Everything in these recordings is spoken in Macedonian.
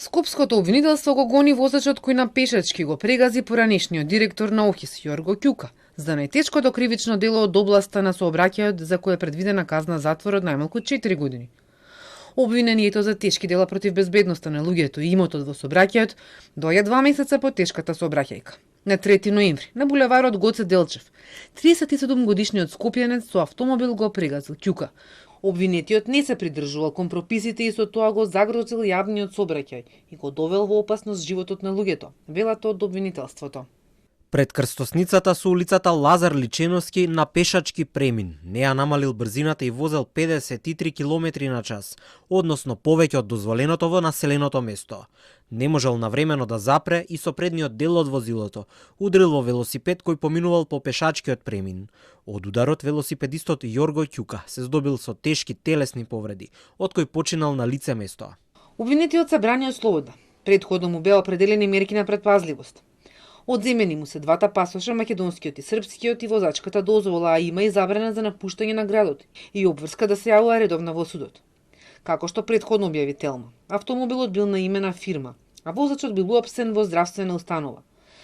Скопското обвинителство го гони возачот кој на пешачки го прегази поранешниот директор на ОХИС Јорго Ќука за најтешкото кривично дело од областа на сообраќајот за кое е предвидена казна затвор од најмалку 4 години. Обвинението за тешки дела против безбедноста на луѓето и имотот во сообраќајот доаѓа 2 месеца по тешката сообраќајка. На 3 ноември на булеварот Гоце Делчев, 37-годишниот скопјанец со автомобил го прегазил Ќука. Обвинетиот не се придржувал кон прописите и со тоа го загрозил јавниот сообраќај и го довел во опасност животот на луѓето, велат од обвинителството. Пред крстосницата со улицата Лазар Личеновски на пешачки премин. Не ја намалил брзината и возел 53 км на час, односно повеќе од дозволеното во населеното место. Не можел навремено да запре и со предниот дел од возилото удрил во велосипед кој поминувал по пешачкиот премин. Од ударот велосипедистот Јорго Ќука се здобил со тешки телесни повреди, од кои починал на лице место. Обвинетиот се брани од слобода. Предходно му беа определени мерки на предпазливост. Одземени му се двата пасоша, македонскиот и српскиот, и возачката дозвола, а има и забрана за напуштање на градот и обврска да се јавува редовно во судот. Како што предходно објави Телма, автомобилот бил на име на фирма, а возачот бил уапсен во здравствена установа.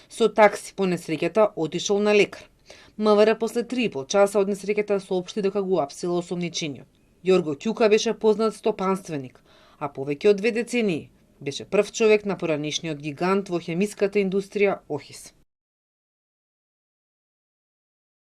Со такси по несреќата отишол на лекар. МВР после 3,5 часа од несреќата соопшти дека го уапсила осомничениот. Јорго Ќука беше познат стопанственик, а повеќе од 2 децении беше прв човек на поранешниот гигант во хемиската индустрија ОХИС.